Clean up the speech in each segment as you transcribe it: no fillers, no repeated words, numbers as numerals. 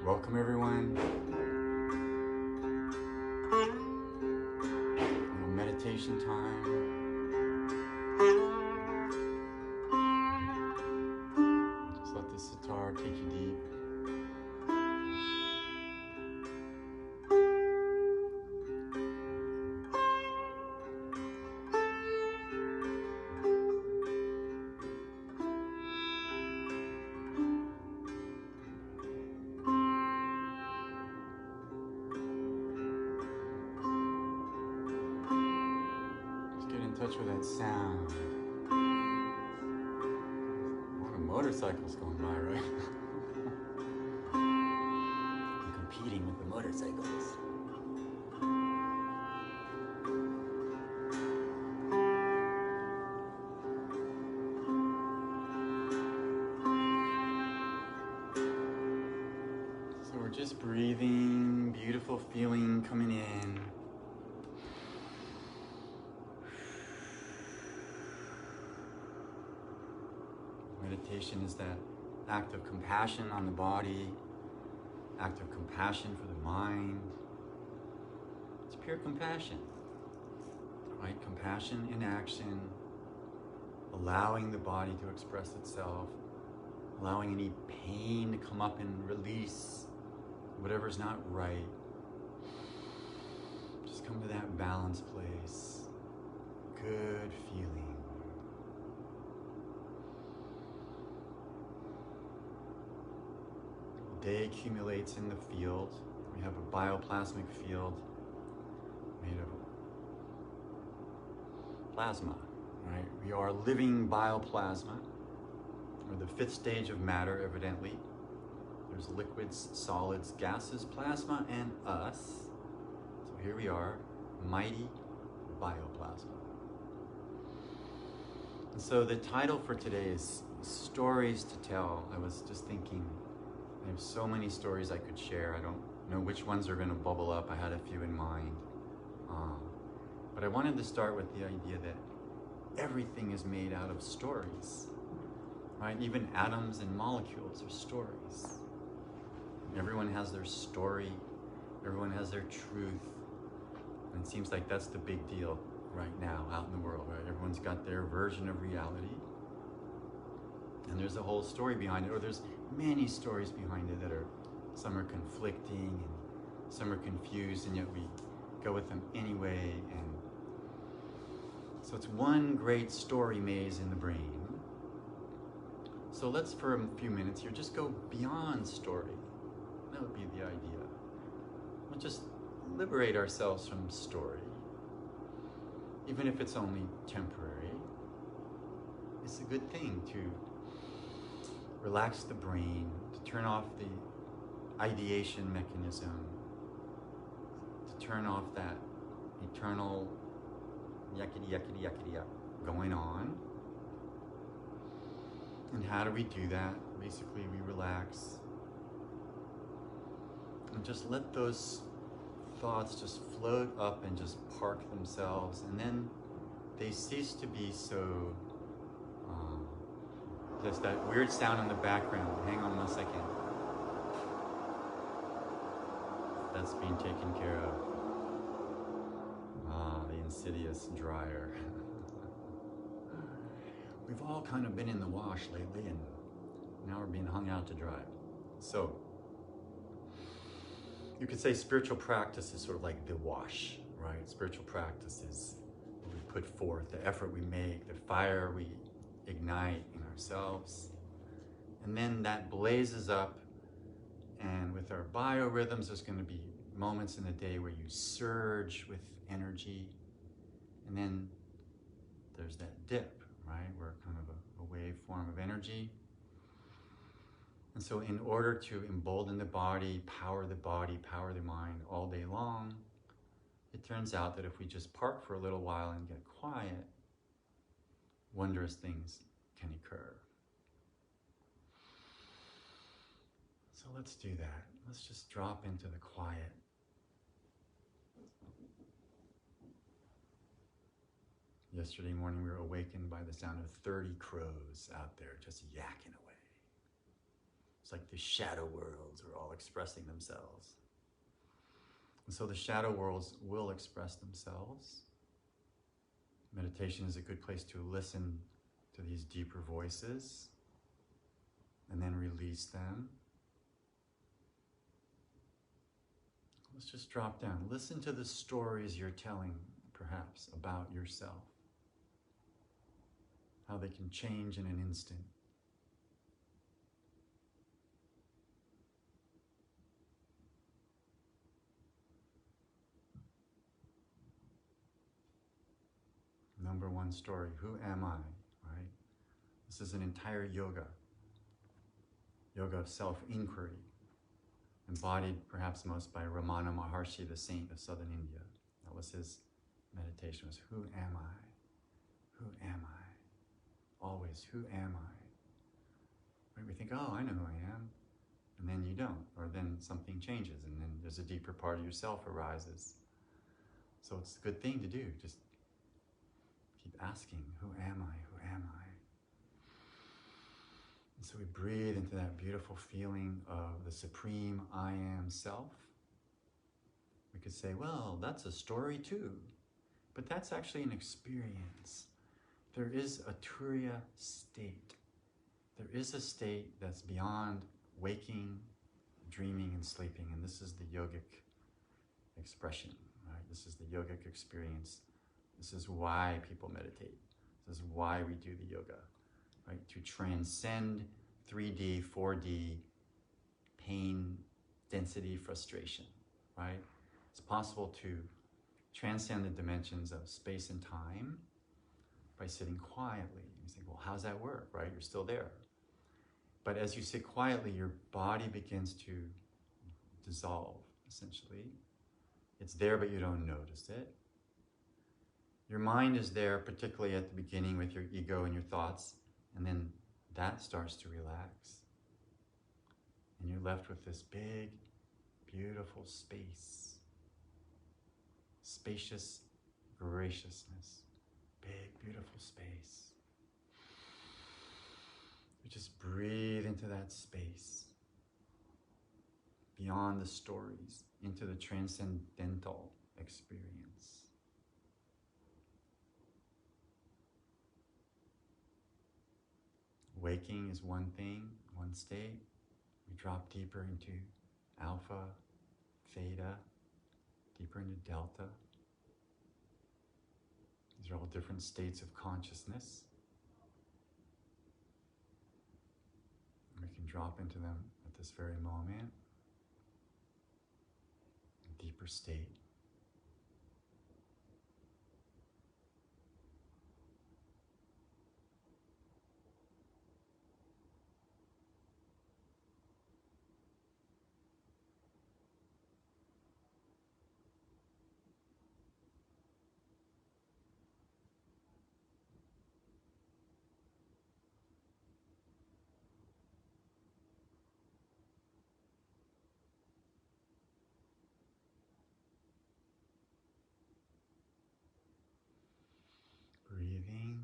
Welcome everyone. A little meditation time. Just let the sitar take you deep. Touch with that sound. A lot of motorcycles going by, right? I'm competing with the motorcycles. So we're just breathing, beautiful feeling coming in. Meditation is that act of compassion on the body, act of compassion for the mind. It's pure compassion, right? Compassion in action, allowing the body to express itself, allowing any pain to come up and release whatever's not right. Just come to that balanced place. Good feeling. Day accumulates in the field. We have a bioplasmic field made of plasma, right? We are living bioplasma, or the fifth stage of matter, evidently. There's liquids, solids, gases, plasma, and us. So here we are, mighty bioplasma. And so the title for today is Stories to Tell. I was just thinking, I have so many stories I could share. I don't know which ones are going to bubble up. I had a few in mind. But I wanted to start with the idea that everything is made out of stories, right? Even atoms and molecules are stories. Everyone has their story. Everyone has their truth. And it seems like that's the big deal right now out in the world, right? Everyone's got their version of reality. And there's a whole story behind it, or there's many stories behind it that are, some are conflicting and some are confused, and yet we go with them anyway. And so it's one great story maze in the brain. So let's, for a few minutes here, just go beyond story. That would be the idea. We'll just liberate ourselves from story, even if it's only temporary. It's a good thing to relax the brain, to turn off the ideation mechanism, to turn off that eternal yakety yakety yakety yak going on. And how do we do that? Basically, we relax and just let those thoughts just float up and just park themselves, and then they cease to be so just that weird sound in the background. Hang on 1 second. That's being taken care of. The insidious dryer. We've all kind of been in the wash lately, and now we're being hung out to dry. So, you could say spiritual practice is sort of like the wash, right? Spiritual practice is what we put forth, the effort we make, the fire we ignite in ourselves. And then that blazes up, and with our biorhythms, there's going to be moments in the day where you surge with energy, and then there's that dip, right? We're kind of a wave form of energy. And so in order to embolden the body, power the mind all day long, it turns out that if we just park for a little while and get quiet, wondrous things can occur. So let's do that. Let's just drop into the quiet. Yesterday morning we were awakened by the sound of 30 crows out there just yakking away. It's like the shadow worlds are all expressing themselves. And so the shadow worlds will express themselves. Meditation is a good place to listen to these deeper voices and then release them. Let's just drop down. Listen to the stories you're telling, perhaps, about yourself. How they can change in an instant. Number one story, who am I, right? This is an entire yoga of self-inquiry, embodied perhaps most by Ramana Maharshi, the saint of southern India. That was his meditation, was who am I? Who am I? Always, who am I? Right? We think, oh, I know who I am, and then you don't, or then something changes, and then there's a deeper part of yourself arises. So it's a good thing to do, just keep asking, who am I? Who am I? And so we breathe into that beautiful feeling of the supreme I am self. We could say, well, that's a story too, but that's actually an experience. There is a turiya state. There is a state that's beyond waking, dreaming, and sleeping, and this is the yogic expression, right? This is the yogic experience. This is why people meditate. This is why we do the yoga, right? To transcend 3D, 4D, pain, density, frustration, right? It's possible to transcend the dimensions of space and time by sitting quietly. You think, well, how's that work, right? You're still there. But as you sit quietly, your body begins to dissolve, essentially. It's there, but you don't notice it. Your mind is there, particularly at the beginning with your ego and your thoughts, and then that starts to relax. And you're left with this big, beautiful space. Spacious graciousness. Big, beautiful space. You just breathe into that space. Beyond the stories, into the transcendental experience. Waking is one thing, one state. We drop deeper into alpha, theta, deeper into delta. These are all different states of consciousness. We can drop into them at this very moment. A deeper state. Breathing.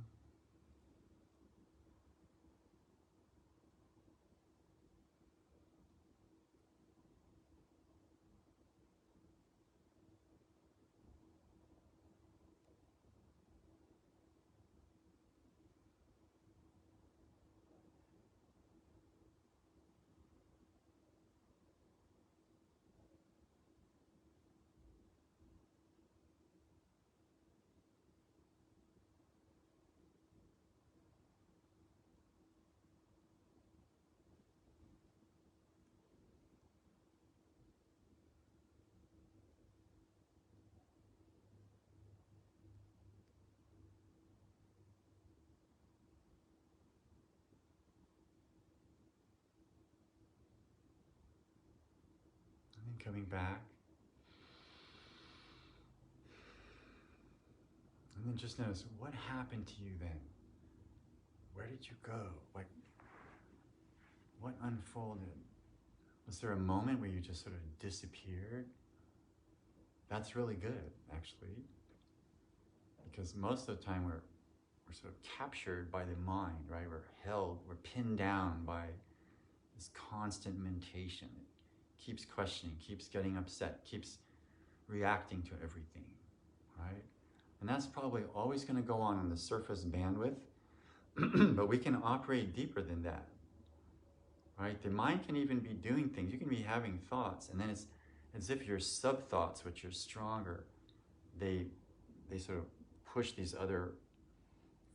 And then coming back. And then just notice, what happened to you then? Where did you go? What unfolded? Was there a moment where you just sort of disappeared? That's really good, actually. Because most of the time we're sort of captured by the mind, right? We're held, we're pinned down by the this constant mentation. It keeps questioning, keeps getting upset, keeps reacting to everything, right? And that's probably always going to go on the surface bandwidth, but we can operate deeper than that, right? The mind can even be doing things. You can be having thoughts, and then it's as if your sub-thoughts, which are stronger, they sort of push these other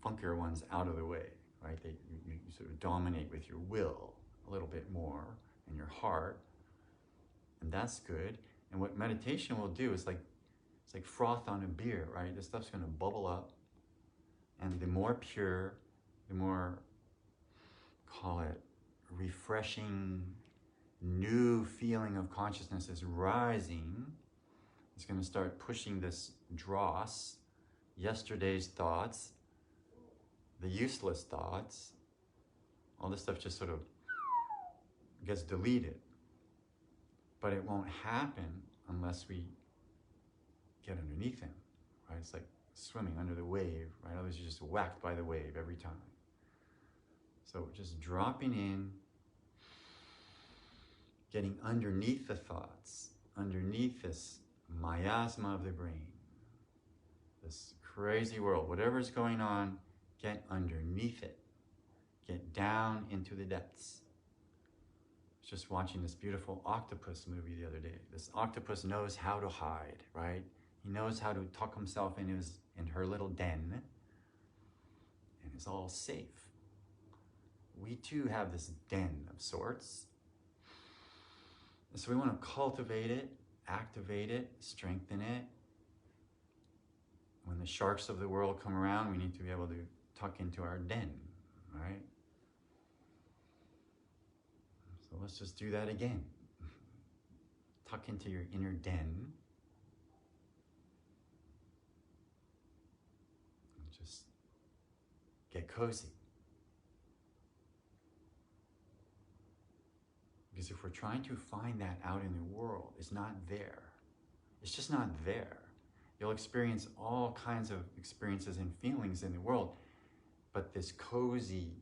funkier ones out of the way, right? You sort of dominate with your will a little bit more and your heart, and that's good. And what meditation will do is it's like froth on a beer, right? This stuff's going to bubble up, and the more pure, the more, call it, refreshing, new feeling of consciousness is rising. It's going to start pushing this dross, yesterday's thoughts, the useless thoughts, all this stuff just sort of gets deleted. But it won't happen unless we get underneath him, right? It's like swimming under the wave, right? Otherwise you're just whacked by the wave every time. So just dropping in, getting underneath the thoughts, underneath this miasma of the brain, this crazy world, whatever's going on, get underneath it. Get down into the depths. I was just watching this beautiful octopus movie the other day. This octopus knows how to hide, right? He knows how to tuck himself in her little den, and is all safe. We too have this den of sorts. And so we want to cultivate it, activate it, strengthen it. When the sharks of the world come around, we need to be able to tuck into our den, right? So let's just do that again. Tuck into your inner den. And just get cozy. Because if we're trying to find that out in the world, it's not there. It's just not there. You'll experience all kinds of experiences and feelings in the world, but this cozy,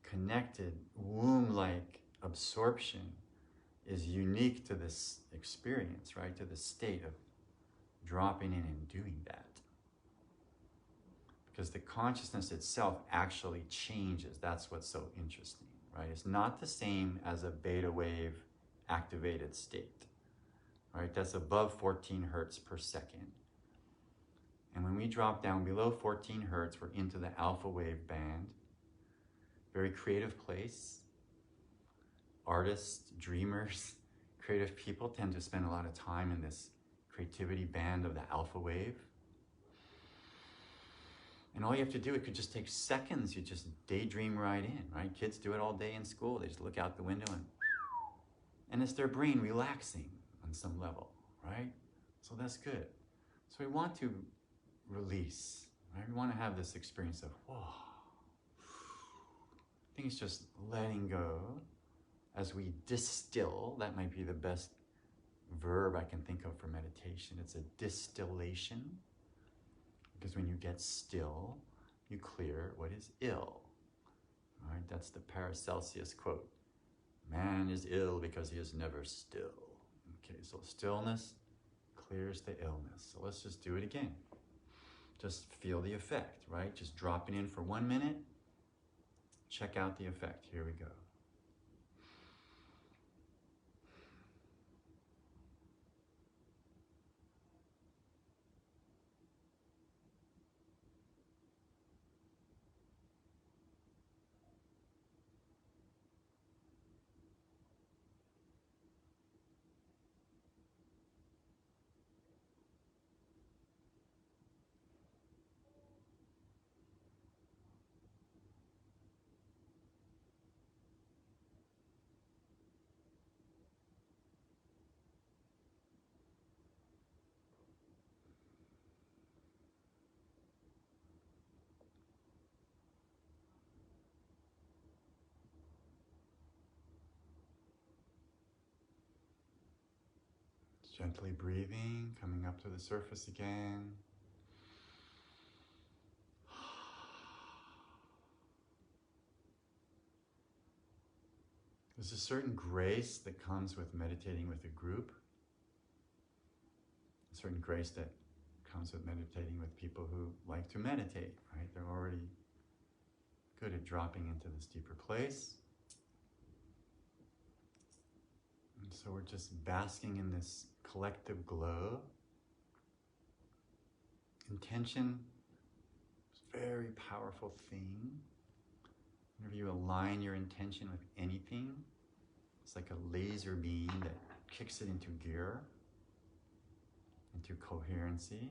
connected, womb-like absorption is unique to this experience, right? To the state of dropping in and doing that. Because the consciousness itself actually changes. That's what's so interesting, right? It's not the same as a beta wave activated state, right? That's above 14 hertz per second. And when we drop down below 14 hertz, we're into the alpha wave band. Very creative place. Artists, dreamers, creative people tend to spend a lot of time in this creativity band of the alpha wave. And all you have to do, it could just take seconds. You just daydream right in, right? Kids do it all day in school. They just look out the window and it's their brain relaxing on some level, right? So that's good. So we want to release, right? We want to have this experience of, whoa. I think it's just letting go as we distill. That might be the best verb I can think of for meditation. It's a distillation. Because when you get still, you clear what is ill. All right, that's the Paracelsus quote. Man is ill because he is never still. Okay, so stillness clears the illness. So let's just do it again. Just feel the effect, right? Just dropping in for 1 minute. Check out the effect. Here we go. Gently breathing, coming up to the surface again. There's a certain grace that comes with meditating with a group, a certain grace that comes with meditating with people who like to meditate, right? They're already good at dropping into this deeper place. And so we're just basking in this collective glow. Intention is a very powerful thing. Whenever you align your intention with anything, it's like a laser beam that kicks it into gear, into coherency.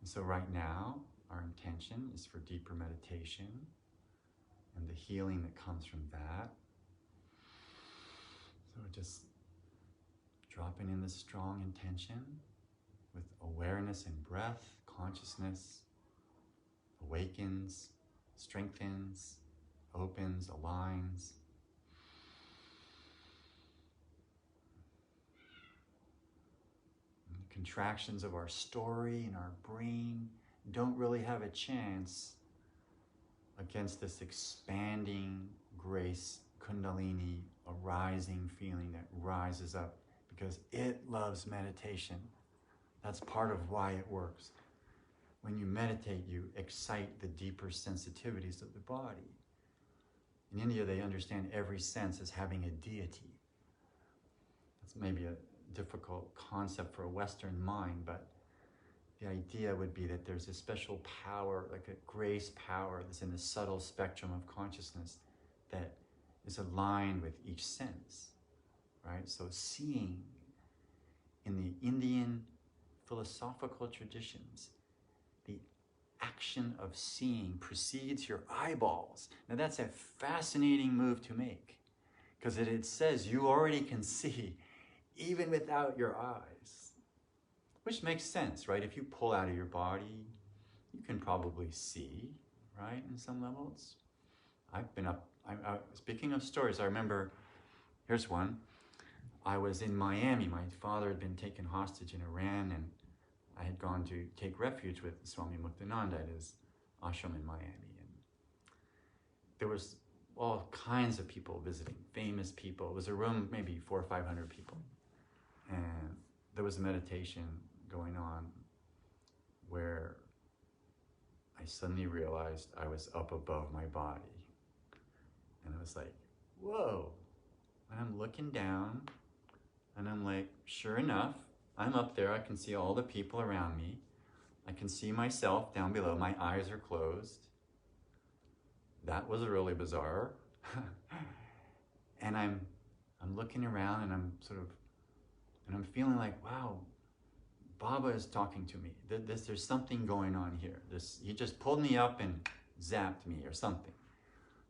And so right now, our intention is for deeper meditation and the healing that comes from that. So we're just dropping in this strong intention with awareness and breath. Consciousness awakens, strengthens, opens, aligns. And the contractions of our story and our brain don't really have a chance against this expanding grace, kundalini, arising feeling that rises up because it loves meditation. That's part of why it works. When you meditate, you excite the deeper sensitivities of the body. In India, they understand every sense as having a deity. That's maybe a difficult concept for a Western mind, but the idea would be that there's a special power, like a grace power that's in the subtle spectrum of consciousness that is aligned with each sense, right? So seeing in the Indian philosophical traditions, the action of seeing precedes your eyeballs. Now that's a fascinating move to make because it says you already can see even without your eyes, which makes sense, right? If you pull out of your body, you can probably see, right? In some levels. I've been up, speaking of stories, I remember, here's one. I was in Miami. My father had been taken hostage in Iran, and I had gone to take refuge with Swami Muktananda at his ashram in Miami. And there was all kinds of people visiting, famous people. It was a room, maybe 400 or 500 people. And there was a meditation going on where I suddenly realized I was up above my body. And I was like, whoa. And I'm looking down, and I'm like, sure enough, I'm up there. I can see all the people around me. I can see myself down below. My eyes are closed. That was really bizarre. And I'm looking around, and I'm feeling like, wow, Baba is talking to me. There's something going on here. He just pulled me up and zapped me or something.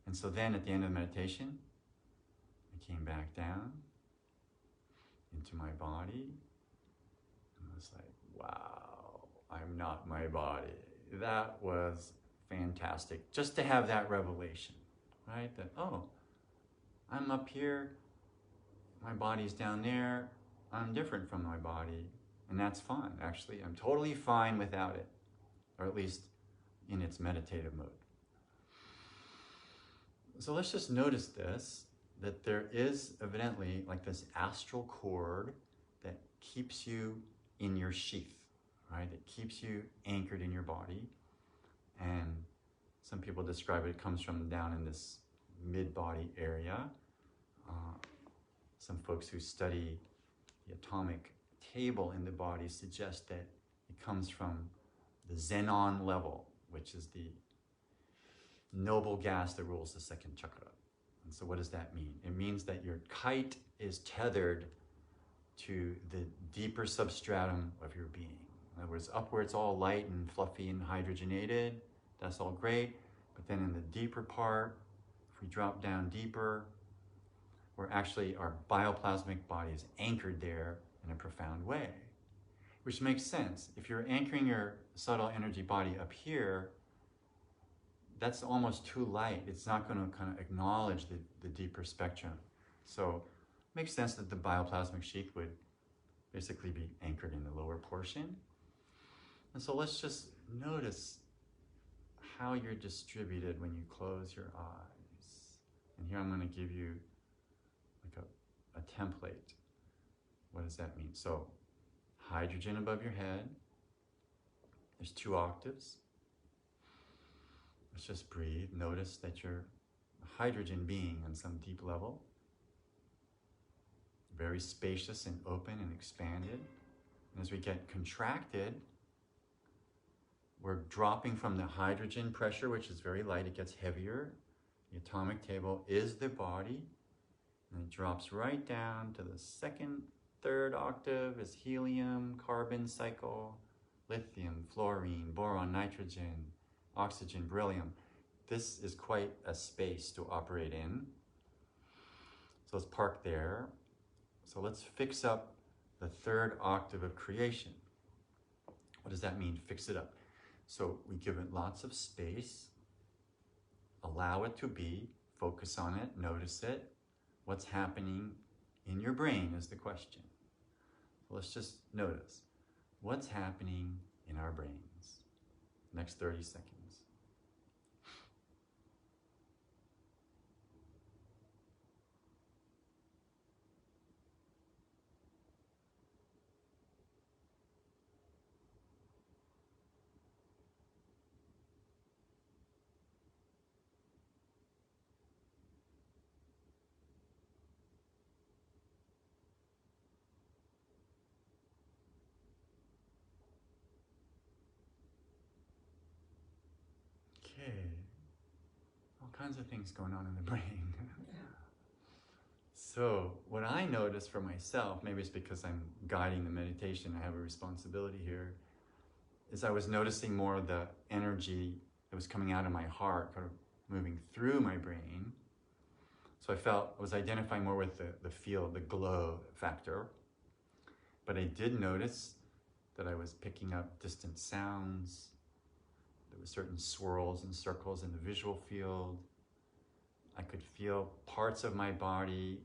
And so then at the end of the meditation, I came back down into my body. And I was like, wow, I'm not my body. That was fantastic. Just to have that revelation, right? That, oh, I'm up here, my body's down there, I'm different from my body, and that's fine, actually. I'm totally fine without it, or at least in its meditative mode. So let's just notice this, that there is evidently like this astral cord that keeps you in your sheath, right? It keeps you anchored in your body. And some people describe it comes from down in this mid-body area. Some folks who study the atomic table in the body suggest that it comes from the xenon level, which is the noble gas that rules the second chakra. And so what does that mean? It means that your kite is tethered to the deeper substratum of your being. In other words, up where it's all light and fluffy and hydrogenated, that's all great. But then in the deeper part, if we drop down deeper, where actually our bioplasmic body is anchored there in a profound way, which makes sense. If you're anchoring your subtle energy body up here, that's almost too light. It's not going to kind of acknowledge the deeper spectrum. So it makes sense that the bioplasmic sheath would basically be anchored in the lower portion. And so let's just notice how you're distributed when you close your eyes. And here I'm going to give you like a template. What does that mean? So, hydrogen above your head. There's 2 octaves. Let's just breathe. Notice that you're a hydrogen being on some deep level. Very spacious and open and expanded. And as we get contracted, we're dropping from the hydrogen pressure, which is very light. It gets heavier. The atomic table is the body. And it drops right down to the 2nd, 3rd octave is helium, carbon cycle, lithium, fluorine, boron, nitrogen, oxygen, beryllium. This is quite a space to operate in. So let's park there. So let's fix up the 3rd octave of creation. What does that mean, fix it up? So we give it lots of space, allow it to be, focus on it, notice it. What's happening in your brain is the question. So let's just notice what's happening in our brains. Next 30 seconds. Okay, all kinds of things going on in the brain. So what I noticed for myself, maybe it's because I'm guiding the meditation, I have a responsibility here, is I was noticing more of the energy that was coming out of my heart, kind of moving through my brain. So I was identifying more with the feel, the glow factor. But I did notice that I was picking up distant sounds. There were certain swirls and circles in the visual field. I could feel parts of my body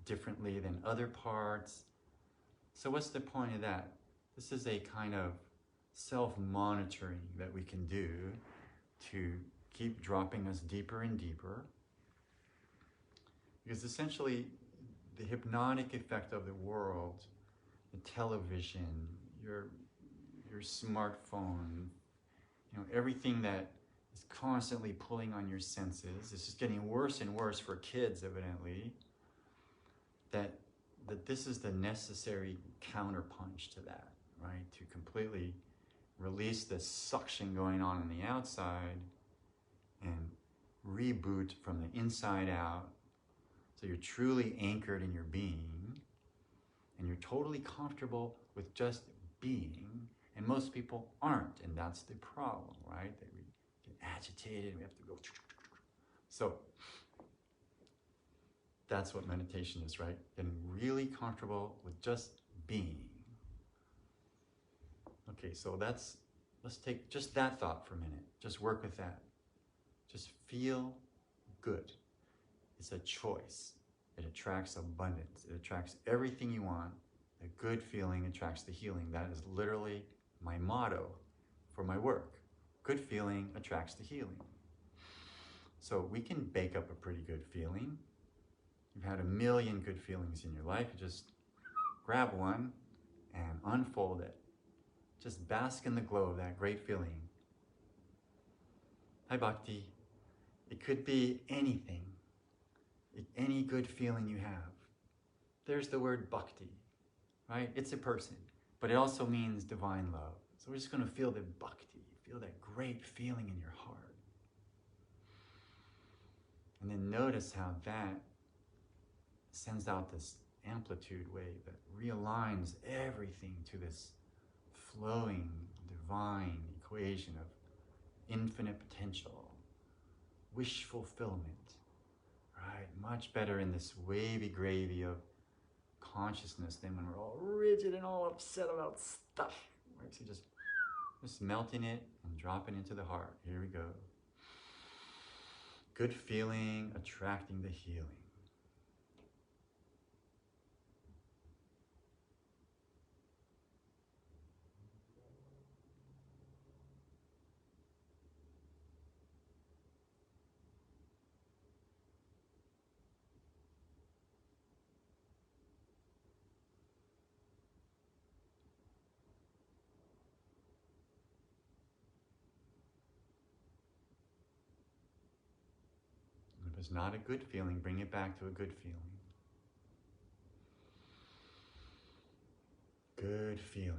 differently than other parts. So what's the point of that? This is a kind of self-monitoring that we can do to keep dropping us deeper and deeper. Because essentially, the hypnotic effect of the world, the television, your smartphone, everything that is constantly pulling on your senses, it's just getting worse and worse for kids, evidently, that this is the necessary counterpunch to that, right? To completely release the suction going on the outside and reboot from the inside out. So you're truly anchored in your being and you're totally comfortable with just being. And most people aren't, and that's the problem, right? That we get agitated, we have to go. So that's what meditation is, right? Getting really comfortable with just being. Okay, so let's take just that thought for a minute. Just work with that. Just feel good. It's a choice. It attracts abundance. It attracts everything you want. A good feeling attracts the healing. That is literally my motto for my work. Good feeling attracts the healing. So we can bake up a pretty good feeling. You've had a million good feelings in your life. You just grab one and unfold it. Just bask in the glow of that great feeling. Hi, Bhakti. It could be anything. Any good feeling you have. There's the word Bhakti, right? It's a person, but it also means divine love. So we're just going to feel the Bhakti, feel that great feeling in your heart. And then notice how that sends out this amplitude wave that realigns everything to this flowing divine equation of infinite potential, wish fulfillment, right? Much better in this wavy gravy of consciousness than when we're all rigid and all upset about stuff, right? So just melting it and dropping into the heart. Here we go. Good feeling attracting the healing. there's not a good feeling, bring it back to a good feeling. Good feeling.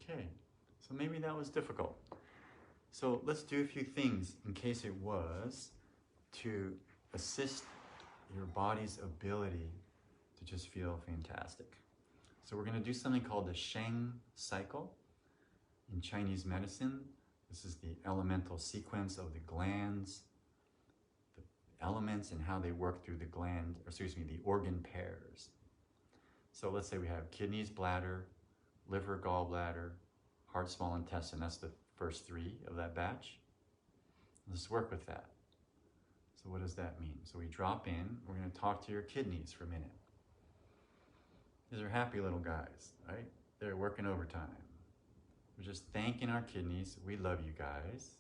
Okay, so maybe that was difficult. So let's do a few things in case it was to assist your body's ability to just feel fantastic. So we're going to do something called the Sheng cycle. In Chinese medicine, this is the elemental sequence of the glands, the elements and how they work through the the organ pairs. So let's say we have kidneys, bladder, liver, gallbladder, heart, small intestine. That's the first three of that batch. Let's work with that. So what does that mean? So we drop in, we're going to talk to your kidneys for a minute. These are happy little guys, right? They're working overtime. We're just thanking our kidneys. We love you guys.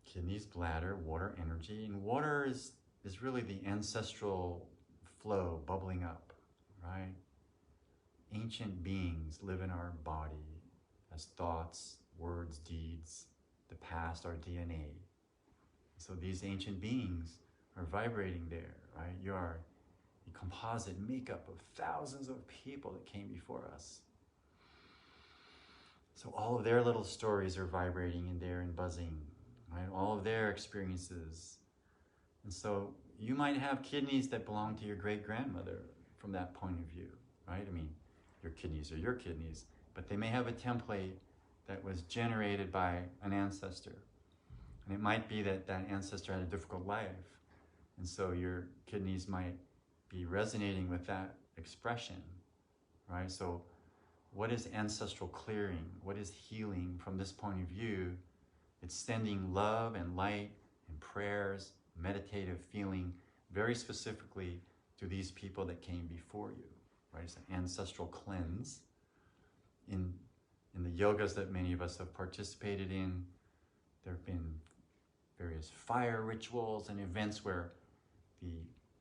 Kidneys, bladder, water, energy. And water is really the ancestral flow bubbling up, right? Ancient beings live in our body as thoughts, words, deeds, the past, our DNA. So these ancient beings are vibrating there, right? You are a composite makeup of thousands of people that came before us. So all of their little stories are vibrating in there and buzzing, right? All of their experiences. And so you might have kidneys that belong to your great-grandmother from that point of view, right? I mean, your kidneys are your kidneys, but they may have a template that was generated by an ancestor. And it might be that that ancestor had a difficult life. And so your kidneys might be resonating with that expression, right? So what is ancestral clearing? What is healing from this point of view? It's sending love and light and prayers, meditative feeling, very specifically to these people that came before you, right? It's an ancestral cleanse. In the yogas that many of us have participated in, there have been various fire rituals and events where the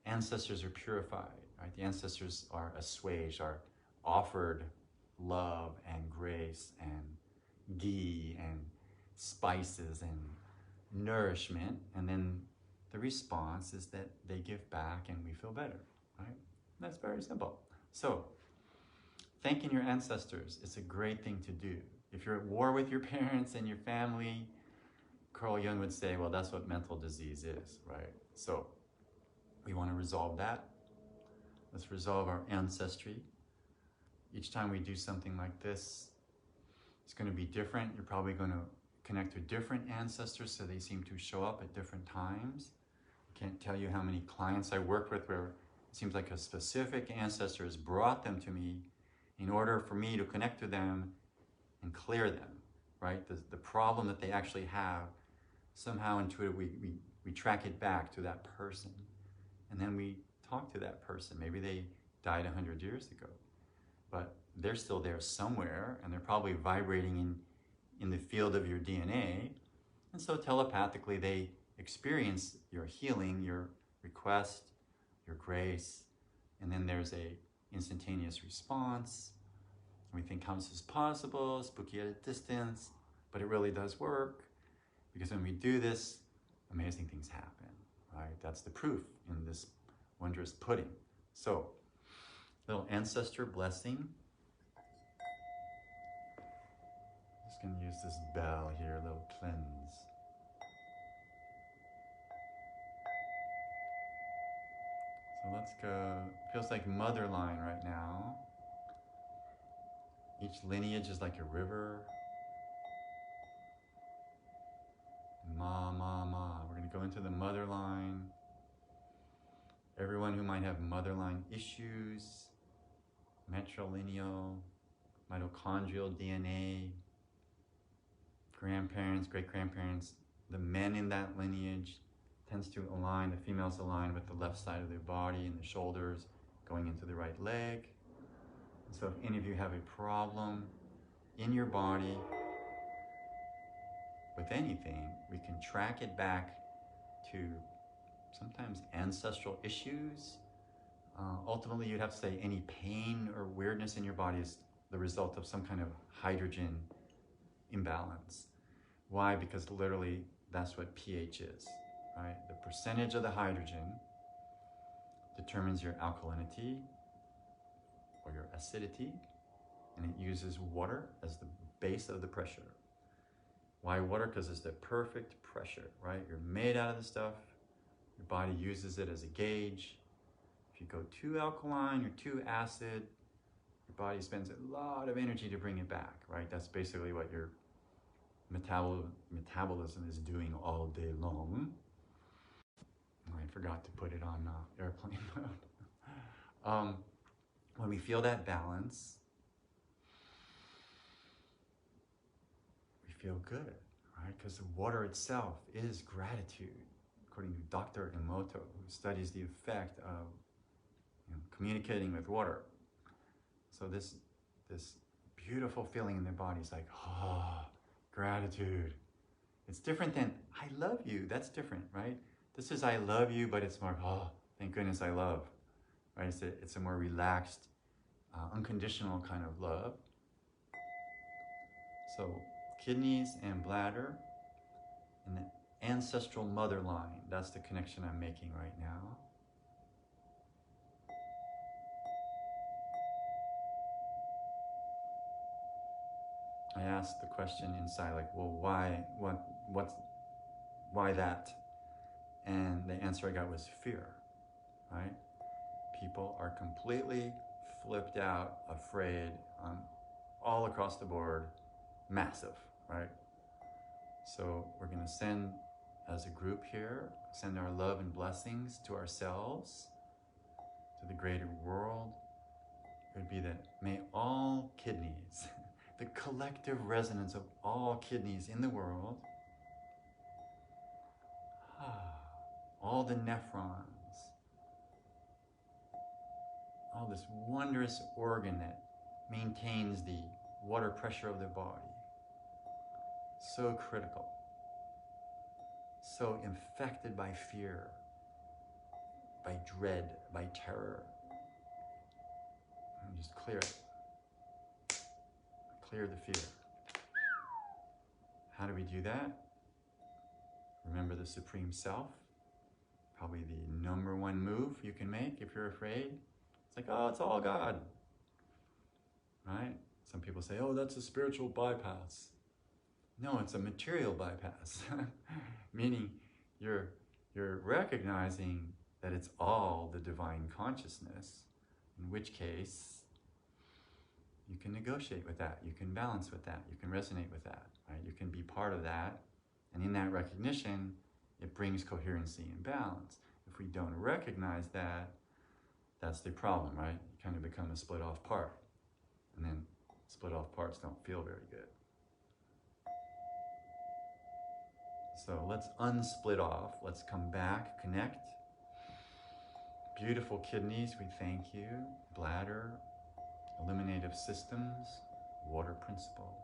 ancestors are purified, right? The ancestors are assuaged, are offered love and grace and ghee and spices and nourishment, and then the response is that they give back and we feel better, right? That's very simple. So, thanking your ancestors is a great thing to do. If you're at war with your parents and your family, Carl Jung would say, well, that's what mental disease is, right? So, we want to resolve that. Let's resolve our ancestry. Each time we do something like this, it's going to be different. You're probably going to connect to different ancestors, so they seem to show up at different times. I can't tell you how many clients I work with where it seems like a specific ancestor has brought them to me in order for me to connect to them and clear them, right? The problem that they actually have, somehow intuitively we track it back to that person. And then we talk to that person. Maybe they died 100 years ago, but they're still there somewhere, and they're probably vibrating in the field of your DNA. And so telepathically, they experience your healing, your request, your grace, and then there's a instantaneous response. We think, how is this possible? Spooky at a distance, but it really does work, because when we do this, amazing things happen, right? That's the proof in this wondrous pudding. So, little ancestor blessing. Just gonna use this bell here, a little cleanse. So let's go, feels like mother line right now. Each lineage is like a river. Ma, ma, ma. We're going to go into the mother line. Everyone who might have mother line issues, matrilineal, mitochondrial DNA, grandparents, great-grandparents, the men in that lineage tends to align, the females align with the left side of their body and the shoulders going into the right leg. So if any of you have a problem in your body with anything, we can track it back to sometimes ancestral issues. Ultimately, you'd have to say any pain or weirdness in your body is the result of some kind of hydrogen imbalance. Why? Because literally that's what pH is, right? The percentage of the hydrogen determines your alkalinity or your acidity, and it uses water as the base of the pressure. Why water? Because it's the perfect pressure, right? You're made out of the stuff. Your body uses it as a gauge. If you go too alkaline or too acid, your body spends a lot of energy to bring it back, right? That's basically what your metabolism is doing all day long. I forgot to put it on airplane mode. When we feel that balance, we feel good, right? Because the water itself is gratitude, according to Dr. Emoto, who studies the effect of communicating with water. So this beautiful feeling in the body is like, gratitude. It's different than I love you. That's different, right? This is I love you, but it's more, thank goodness I love, right? It's a more relaxed, unconditional kind of love. So kidneys and bladder and the ancestral mother line, that's the connection I'm making right now. I asked the question inside, like, well, why that? And the answer I got was fear, right? People are completely flipped out, afraid, all across the board, massive, right? So we're gonna send, as a group here, send our love and blessings to ourselves, to the greater world. It would be that may all kidneys, the collective resonance of all kidneys in the world, all the nephrons, all this wondrous organ that maintains the water pressure of the body, so critical, so infected by fear, by dread, by terror. And just clear it. Clear the fear. How do we do that? Remember the Supreme Self. Probably the #1 move you can make if you're afraid. It's like, it's all God. Right? Some people say, that's a spiritual bypass. No, it's a material bypass. Meaning you're recognizing that it's all the divine consciousness, in which case you can negotiate with that, you can balance with that, you can resonate with that, right? You can be part of that, and in that recognition, it brings coherency and balance. If we don't recognize that, that's the problem, right? You kind of become a split off part, and then split off parts don't feel very good. So let's unsplit off, let's come back, connect. Beautiful kidneys, we thank you. Bladder, eliminative systems, water principle.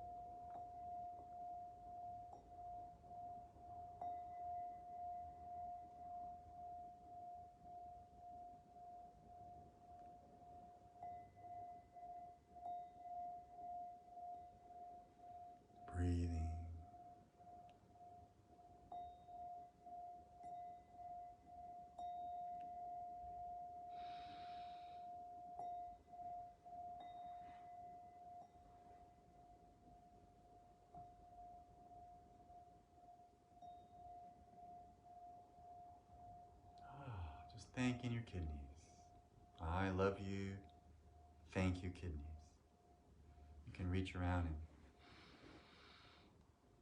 Breathing. Just thanking your kidneys. I love you. Thank you, kidneys. You can reach around and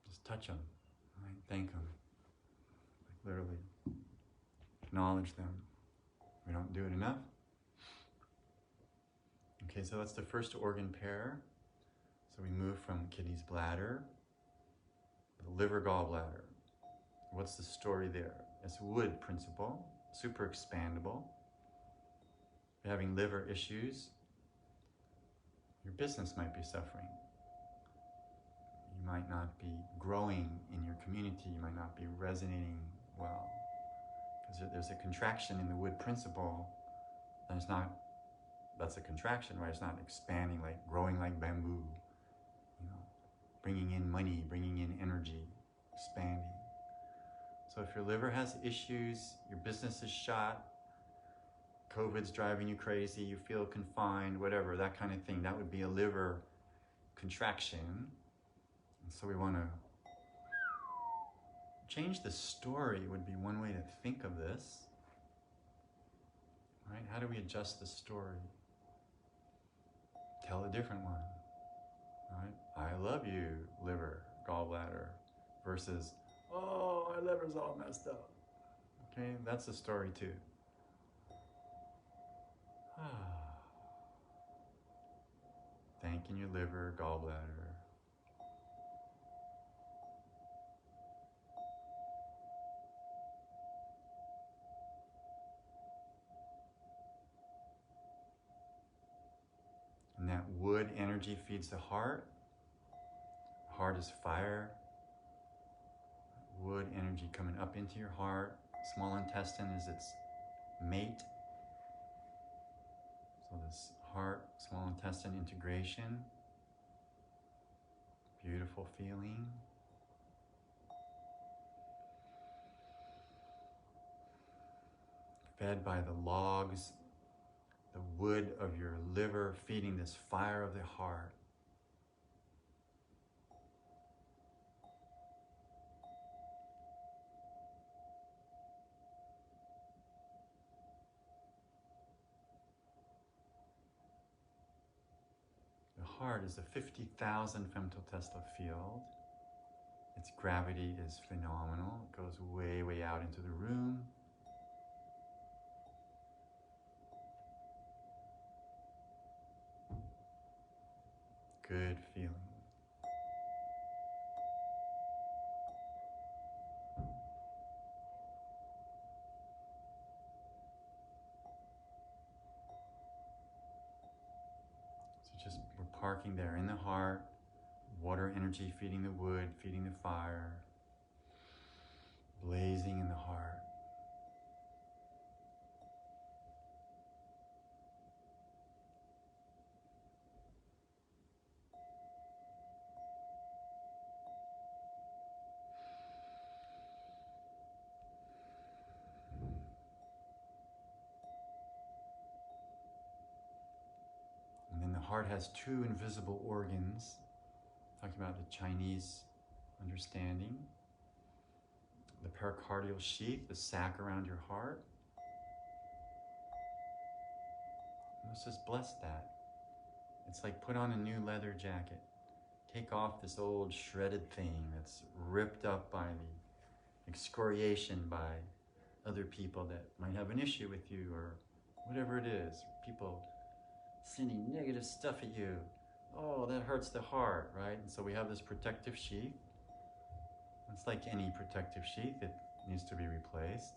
just touch them, right? Thank them. Like literally acknowledge them. We don't do it enough. Okay, so that's the first organ pair. So we move from kidneys, bladder, the liver, gallbladder. What's the story there? It's wood principle, super expandable. If you're having liver issues, your business might be suffering. You might not be growing in your community. You might not be resonating well Because there's a contraction in the wood principle, and it's not, that's a contraction, right? It's not expanding, like growing like bamboo, you know, bringing in money, bringing in energy, expanding. So if your liver has issues, your business is shot, COVID's driving you crazy, you feel confined, whatever, that kind of thing, that would be a liver contraction. And so we want to change the story, would be one way to think of this. Right? How do we adjust the story? Tell a different one. Right? I love you, liver, gallbladder, versus, oh, my liver's all messed up. Okay, that's a story too. Thanking your liver, gallbladder. And that wood energy feeds the heart. Heart is fire. Wood energy coming up into your heart. Small intestine is its mate. So this heart, small intestine integration. Beautiful feeling. Fed by the logs, the wood of your liver feeding this fire of the heart. The heart is a 50,000 femtotesla field. Its gravity is phenomenal. It goes way, way out into the room. Good feeling. So just, we're parking there in the heart, water energy feeding the wood, feeding the fire, blazing in the heart. And then the heart has two invisible organs, talking about the Chinese understanding. The pericardial sheath, the sac around your heart. Let's just bless that. It's like put on a new leather jacket. Take off this old shredded thing that's ripped up by the excoriation by other people that might have an issue with you, or whatever it is. People sending negative stuff at you. Oh, that hurts the heart, right? And so we have this protective sheath. It's like any protective sheath, it needs to be replaced.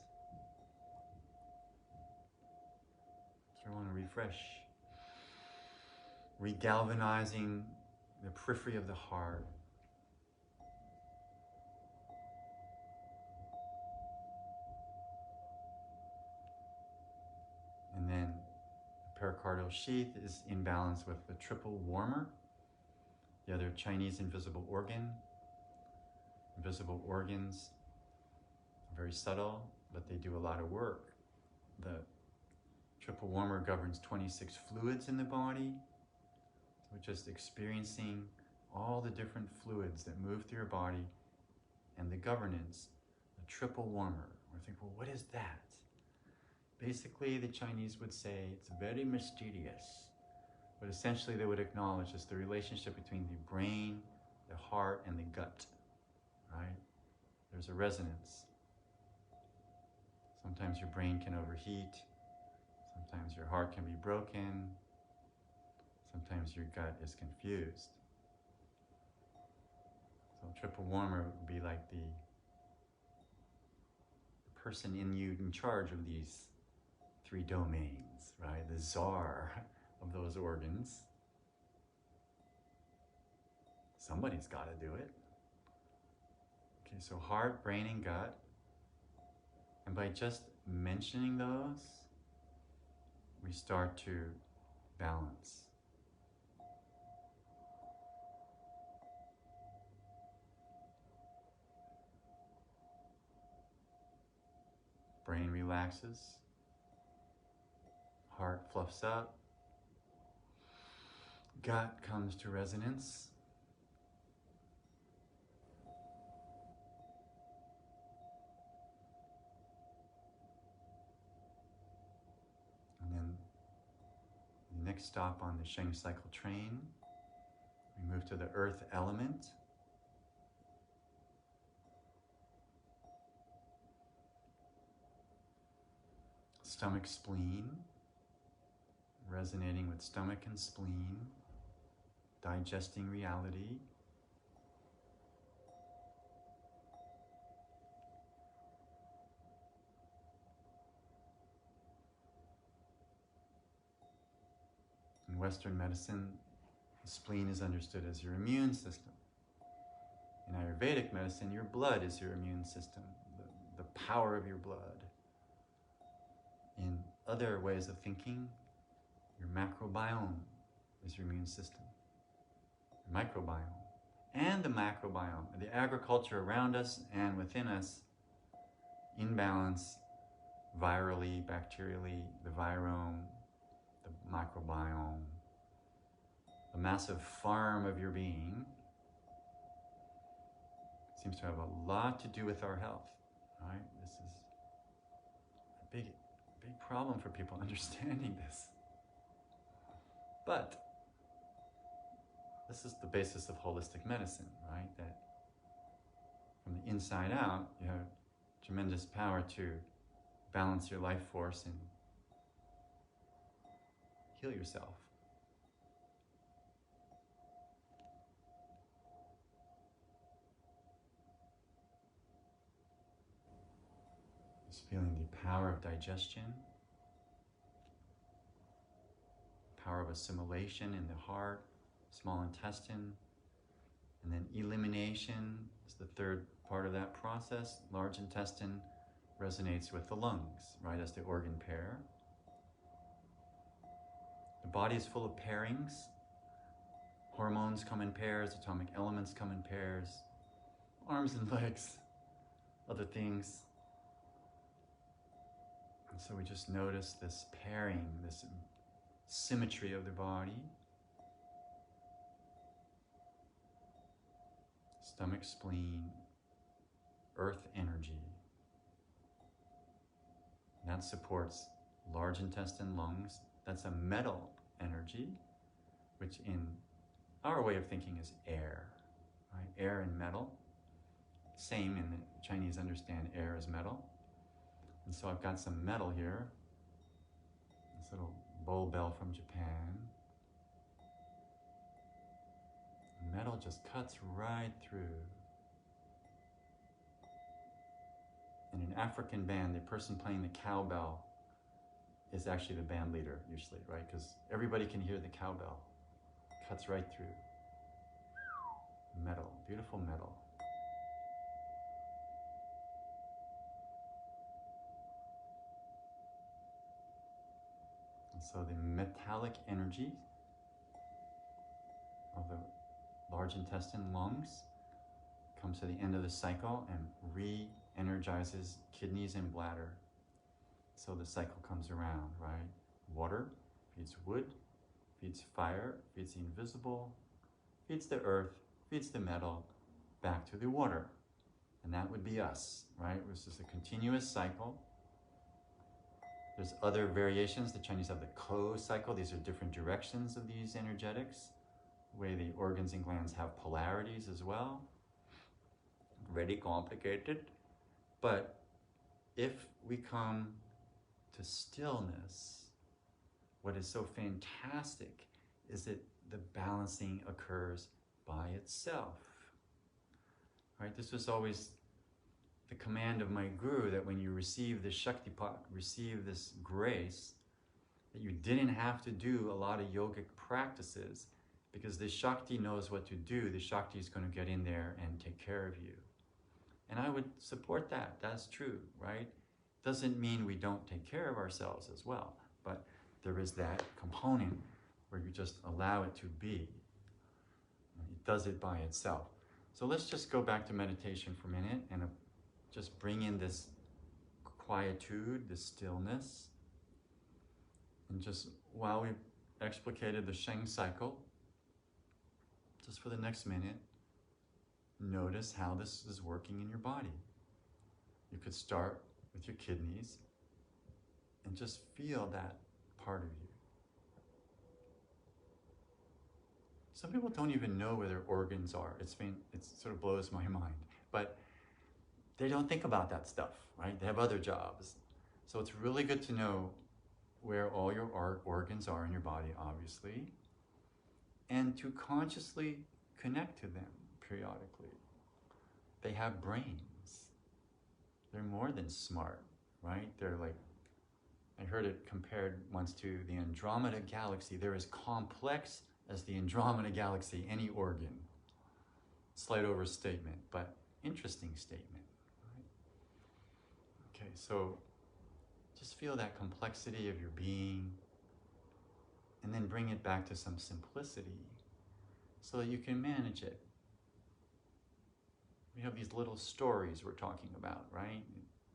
So we want to refresh. Regalvanizing the periphery of the heart. And then the pericardial sheath is in balance with the triple warmer, the other Chinese invisible organ. Invisible organs are very subtle, but they do a lot of work. The triple warmer governs 26 fluids in the body. So just experiencing all the different fluids that move through your body and the governance, the triple warmer. We're thinking, well, what is that? Basically, the Chinese would say it's very mysterious, but essentially they would acknowledge it's the relationship between the brain, the heart, and the gut, right? There's a resonance. Sometimes your brain can overheat. Sometimes your heart can be broken. Sometimes your gut is confused. So triple warmer would be like the person in you in charge of these three domains, right? The czar of those organs. Somebody's got to do it. Okay, so heart, brain, and gut. And by just mentioning those, we start to balance. Brain relaxes, heart fluffs up, gut comes to resonance. And then the next stop on the Sheng cycle train, we move to the earth element. Stomach, spleen, resonating with stomach and spleen, digesting reality. In Western medicine, the spleen is understood as your immune system. In Ayurvedic medicine, your blood is your immune system, the power of your blood. In other ways of thinking, your macrobiome is your immune system, your microbiome, and the macrobiome, the agriculture around us and within us, in balance, virally, bacterially, the virome, the microbiome, the massive farm of your being, seems to have a lot to do with our health, right? This is a big problem for people understanding this. But this is the basis of holistic medicine, right? That from the inside out, you have tremendous power to balance your life force and heal yourself. Just feeling the power of digestion, power of assimilation in the heart, small intestine, and then elimination is the third part of that process. Large intestine resonates with the lungs, right, as the organ pair. The body is full of pairings. Hormones come in pairs, atomic elements come in pairs, arms and legs, other things. And so we just notice this pairing, this symmetry of the body. Stomach, spleen, earth energy. And that supports large intestine, lungs. That's a metal energy, which in our way of thinking is air, right? Air and metal. Same in the Chinese understand air as metal. And so I've got some metal here. This little bowl bell from Japan. Metal just cuts right through. In an African band, the person playing the cowbell is actually the band leader usually, right? Because everybody can hear the cowbell. Cuts right through. Metal, beautiful metal. And so the metallic energy of the large intestine, lungs, comes to the end of the cycle and re-energizes kidneys and bladder. So the cycle comes around, right? Water feeds wood, feeds fire, feeds the invisible, feeds the earth, feeds the metal, back to the water. And that would be us, right? It was just a continuous cycle. There's other variations. The Chinese have the Ko cycle. These are different directions of these energetics. The way the organs and glands have polarities as well. Very complicated. But if we come to stillness, what is so fantastic is that the balancing occurs by itself. Right? This was always the command of my guru, that when you receive this Shaktipat, receive this grace, that you didn't have to do a lot of yogic practices, because the Shakti knows what to do. The Shakti is going to get in there and take care of you. And I would support that. That's true, right? Doesn't mean we don't take care of ourselves as well, but there is that component where you just allow it to be. It does it by itself. So let's just go back to meditation for a minute and just bring in this quietude, this stillness. And just while we've explicated the Sheng cycle, just for the next minute, notice how this is working in your body. You could start with your kidneys and just feel that part of you. Some people don't even know where their organs are. It sort of blows my mind, but they don't think about that stuff, right? They have other jobs. So it's really good to know where all your organs are in your body, obviously, and to consciously connect to them periodically. They have brains. They're more than smart, right? They're like, I heard it compared once to the Andromeda Galaxy. They're as complex as the Andromeda Galaxy, any organ. Slight overstatement, but interesting statement, right? Okay, so just feel that complexity of your being and then bring it back to some simplicity so that you can manage it. We have these little stories we're talking about, right?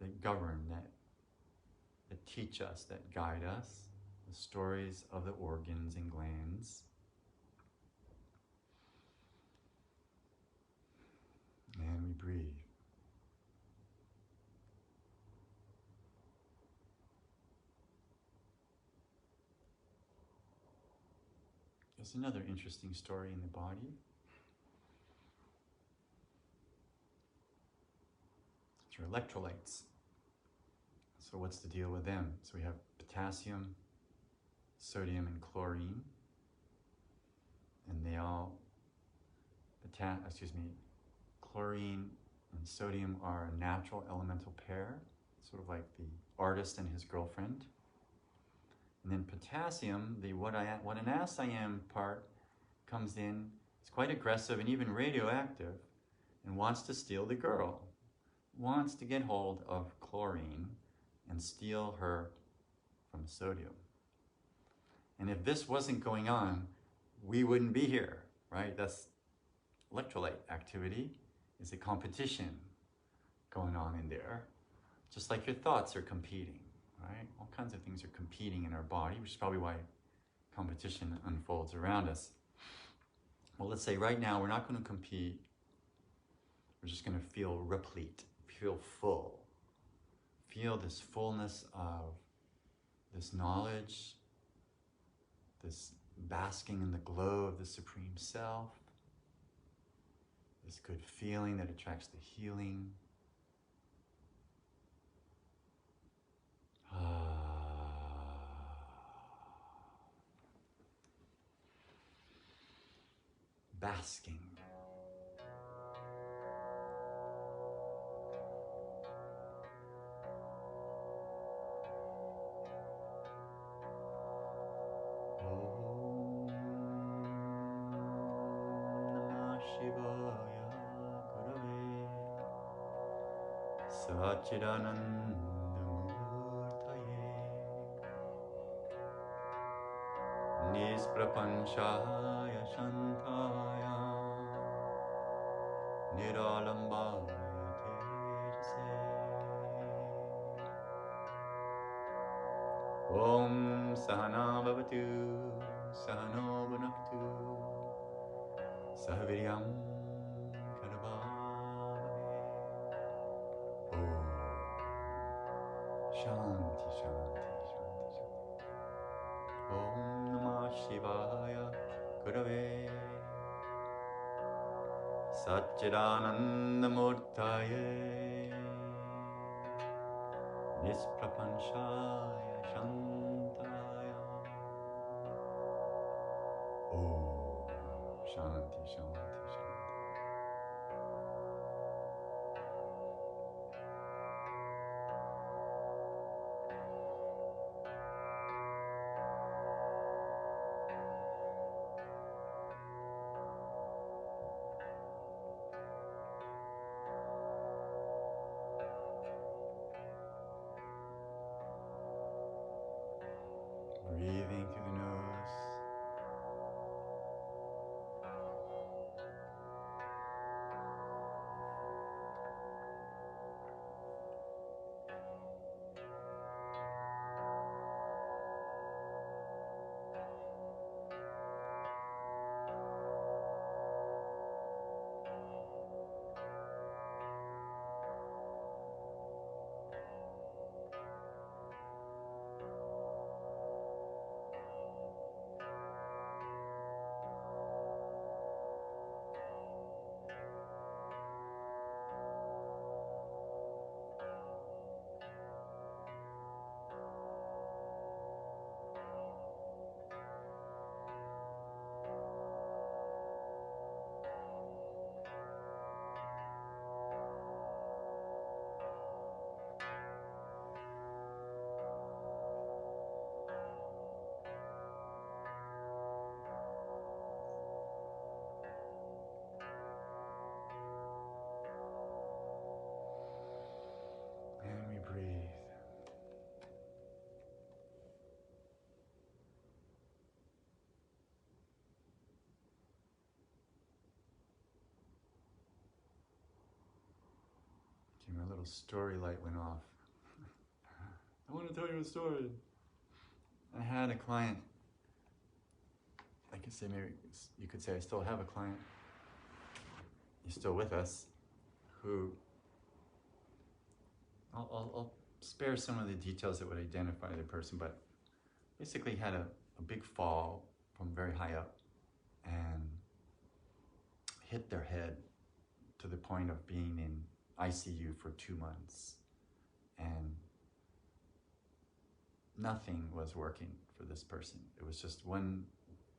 That govern, that teach us, that guide us. The stories of the organs and glands. And we breathe. There's another interesting story in the body. It's your electrolytes. So what's the deal with them? So we have potassium, sodium, and chlorine. And they all, chlorine and sodium are a natural elemental pair, sort of like the artist and his girlfriend. And then potassium, the what an ass I am part, comes in. It's quite aggressive and even radioactive and wants to steal the girl. Wants to get hold of chlorine and steal her from sodium. And if this wasn't going on, we wouldn't be here, right? That's electrolyte activity. Is a competition going on in there. Just like your thoughts are competing, right? All kinds of things are competing in our body, which is probably why competition unfolds around us. Well, let's say right now we're not going to compete. We're just going to feel replete, feel full. Feel this fullness of this knowledge, this basking in the glow of the Supreme Self, this good feeling that attracts the healing. Basking. Om Namah Shivaya Gurave Satchidanandamurtaye Nisprapanchaya Shantaya Niralambaya Tejase Om Sahana Bhavatu Sahano Bhunaktu Sahaviryam Karvavahe Om Shanti Shanti Shanti Shanti Om Namah Shivaya Gurave Satchidanandamurtaye Nisprapanchaya Shantaya Om Shanti Shanti Shanti. Breathing through the nose. And we breathe. Okay, my little story light went off. I want to tell you a story. I had a client, I could say maybe you could say I still have a client, he's still with us, who, I'll spare some of the details that would identify the person, but basically had a big fall from very high up and hit their head to the point of being in ICU for 2 months. And nothing was working for this person. It was just one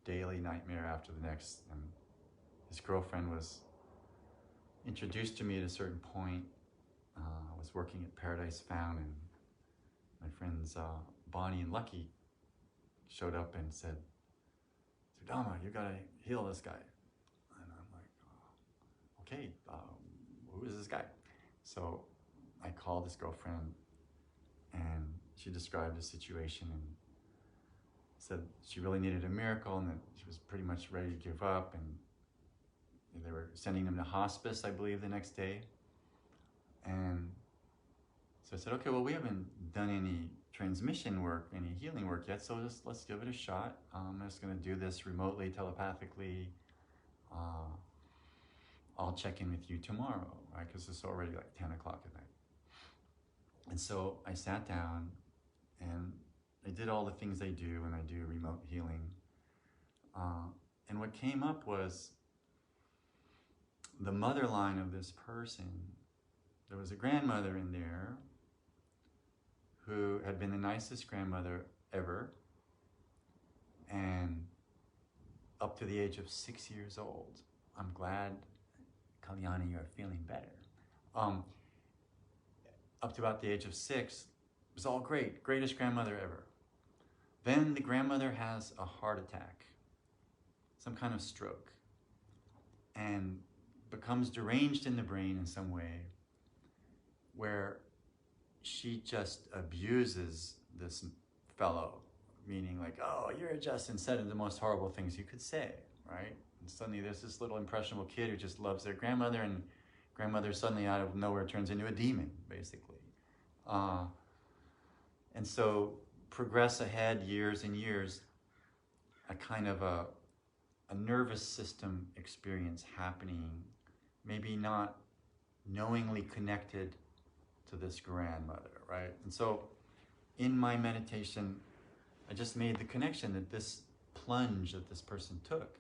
daily nightmare after the next. And his girlfriend was introduced to me at a certain point. I was working at Paradise Found, and my friends Bonnie and Lucky showed up and said, "Sudama, you gotta heal this guy." And I'm like, oh, okay, who is this guy? So I called his girlfriend, and she described the situation and said she really needed a miracle and that she was pretty much ready to give up, and they were sending him to hospice, I believe, the next day. And so I said, okay, well, we haven't done any transmission work, any healing work yet, so let's give it a shot. I'm just going to do this remotely, telepathically. I'll check in with you tomorrow, right? Because it's already like 10 o'clock at night. And so I sat down and I did all the things they do when I do remote healing. And what came up was the mother line of this person. There was a grandmother in there who had been the nicest grandmother ever, and up to the age of 6 years old. I'm glad, Kalyani, you're feeling better. Up to about the age of 6, it was all great, greatest grandmother ever. Then the grandmother has a heart attack, some kind of stroke, and becomes deranged in the brain in some way, where she just abuses this fellow, meaning like, oh, you're just, and said the most horrible things you could say, right? And suddenly there's this little impressionable kid who just loves their grandmother, and grandmother suddenly out of nowhere turns into a demon, basically. And so progress ahead years and years, a kind of a nervous system experience happening, maybe not knowingly connected to this grandmother, right? And so in my meditation, I just made the connection that this plunge that this person took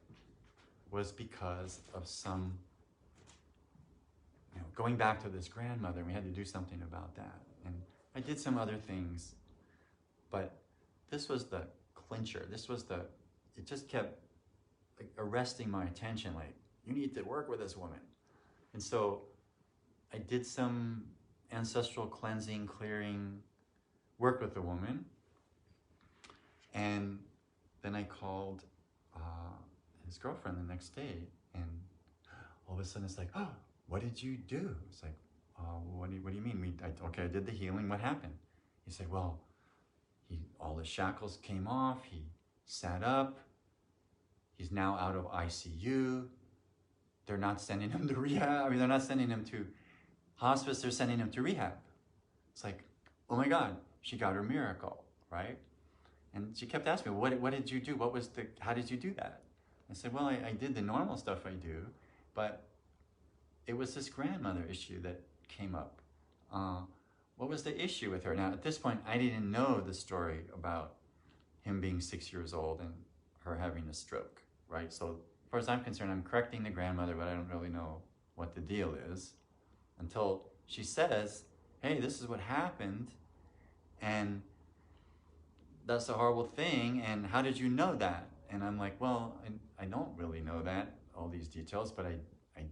was because of some, going back to this grandmother, we had to do something about that. And I did some other things, but this was the clincher. It just kept like arresting my attention, like, you need to work with this woman. And so I did some ancestral cleansing, clearing, worked with the woman, and then I called his girlfriend the next day, and all of a sudden it's like, oh, what did you do? It's like, what do you mean? I did the healing, what happened? He said, well, All the shackles came off, he sat up, he's now out of ICU. They're not sending him to rehab. I mean, they're not sending him to hospice, they're sending him to rehab. It's like, oh my God, she got her miracle, right? And she kept asking me, what did you do? How did you do that? I said, well, I did the normal stuff I do, but it was this grandmother issue that came up. What was the issue with her? Now, at this point, I didn't know the story about him being 6 years old and her having a stroke, right? So, as far as I'm concerned, I'm correcting the grandmother, but I don't really know what the deal is until she says, hey, this is what happened, and that's a horrible thing, and how did you know that? And I'm like, well, I don't really know that, all these details, but I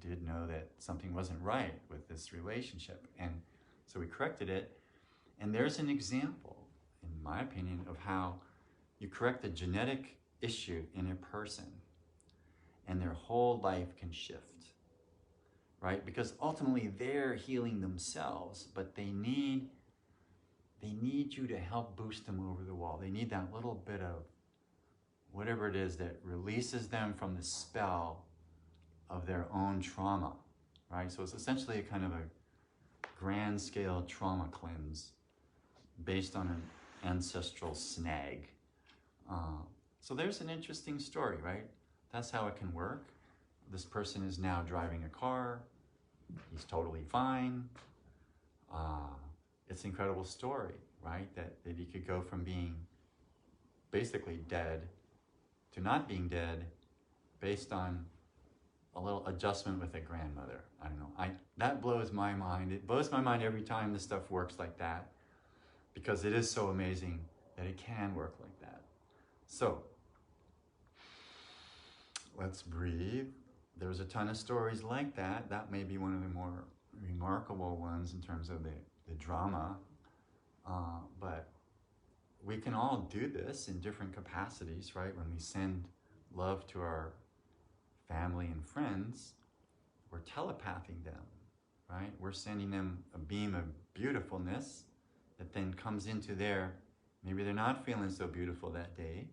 did know that something wasn't right with this relationship. And so we corrected it. And there's an example, in my opinion, of how you correct a genetic issue in a person and their whole life can shift, right? Because ultimately they're healing themselves, but they need you to help boost them over the wall. They need that little bit of whatever it is that releases them from the spell of their own trauma, right? So it's essentially a kind of a grand scale trauma cleanse based on an ancestral snag. So there's an interesting story, right? That's how it can work. This person is now driving a car. He's totally fine. It's an incredible story, right? That he could go from being basically dead to not being dead based on a little adjustment with a grandmother. I don't know. That blows my mind. It blows my mind every time this stuff works like that, because it is so amazing that it can work like that. So let's breathe. There's a ton of stories like that. That may be one of the more remarkable ones in terms of the drama. But we can all do this in different capacities, right? When we send love to our family and friends, we're telepathing them, right? We're sending them a beam of beautifulness that then comes into maybe they're not feeling so beautiful that day,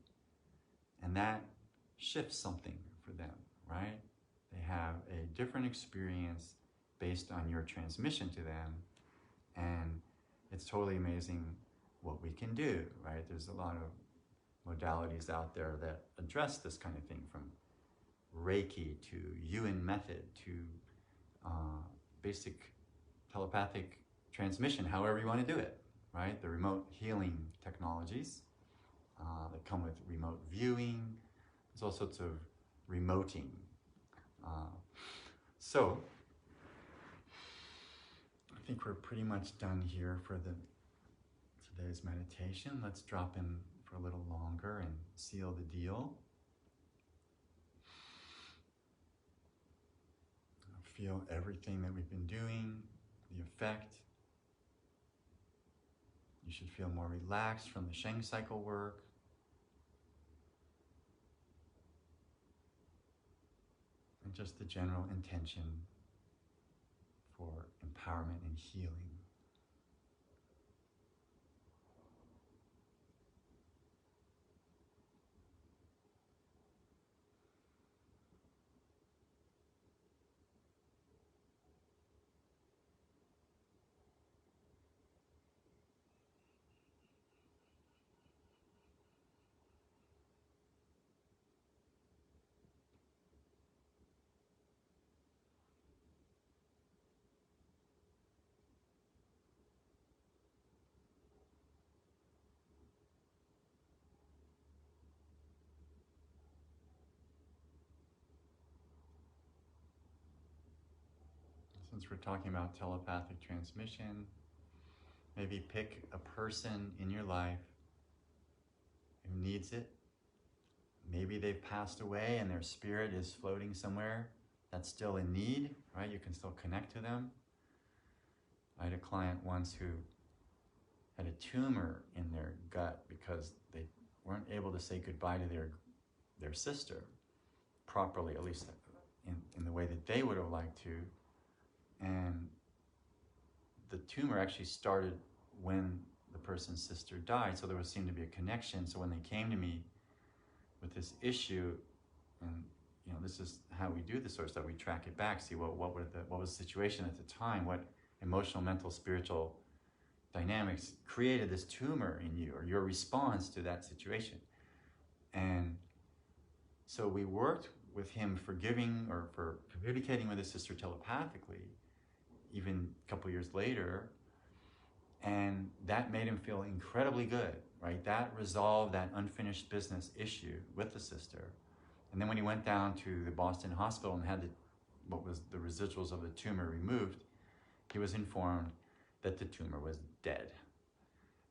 and that shifts something for them, right? They have a different experience based on your transmission to them, and it's totally amazing what we can do, right? There's a lot of modalities out there that address this kind of thing, from Reiki to Yuen method to basic telepathic transmission, however you want to do it, right? The remote healing technologies that come with remote viewing. There's all sorts of remoting. So I think we're pretty much done here for today's meditation. Let's drop in for a little longer and seal the deal. Feel everything that we've been doing, the effect. You should feel more relaxed from the Sheng cycle work. And just the general intention for empowerment and healing. Since we're talking about telepathic transmission, maybe pick a person in your life who needs it. Maybe they've passed away and their spirit is floating somewhere that's still in need, right? You can still connect to them. I had a client once who had a tumor in their gut because they weren't able to say goodbye to their sister properly, at least in the way that they would have liked to. And the tumor actually started when the person's sister died. So there seemed to be a connection. So when they came to me with this issue, and this is how we do this sort of stuff. We track it back, see what was the situation at the time, what emotional, mental, spiritual dynamics created this tumor in you, or your response to that situation. And so we worked with him forgiving, or for communicating with his sister telepathically, even a couple years later, and that made him feel incredibly good, right? That resolved that unfinished business issue with the sister. And then when he went down to the Boston hospital and had what was the residuals of the tumor removed, he was informed that the tumor was dead.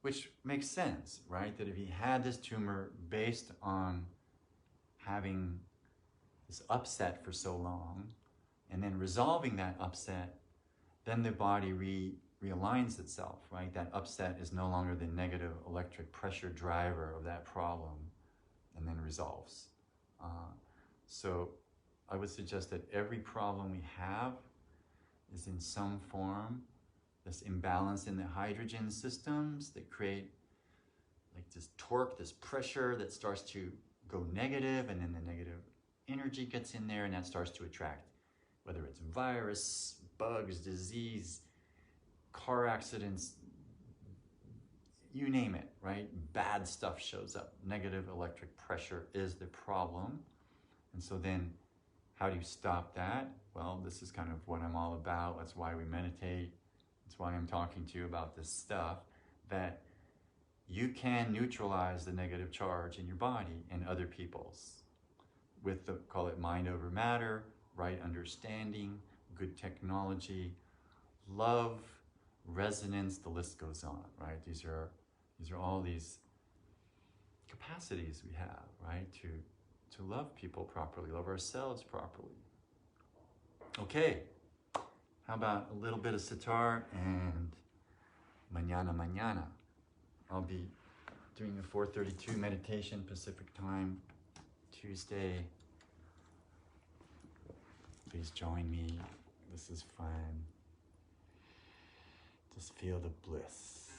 Which makes sense, right? That if he had this tumor based on having this upset for so long, and then resolving that upset, then the body realigns itself, right? That upset is no longer the negative electric pressure driver of that problem, and then resolves. So I would suggest that every problem we have is in some form this imbalance in the hydrogen systems that create like this torque, this pressure that starts to go negative, and then the negative energy gets in there, and that starts to attract, whether it's virus, bugs, disease, car accidents, you name it, right? Bad stuff shows up. Negative electric pressure is the problem. And so then how do you stop that? Well, this is kind of what I'm all about. That's why we meditate. That's why I'm talking to you about this stuff, that you can neutralize the negative charge in your body and other people's with the, call it mind over matter, right understanding, good technology, love, resonance, the list goes on, right? These are all these capacities we have, right? To love people properly, love ourselves properly. Okay, how about a little bit of sitar and mañana. I'll be doing a 4:32 meditation Pacific time, Tuesday. Please join me. This is fun. Just feel the bliss.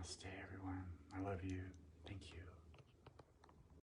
Namaste, everyone. I love you. Thank you.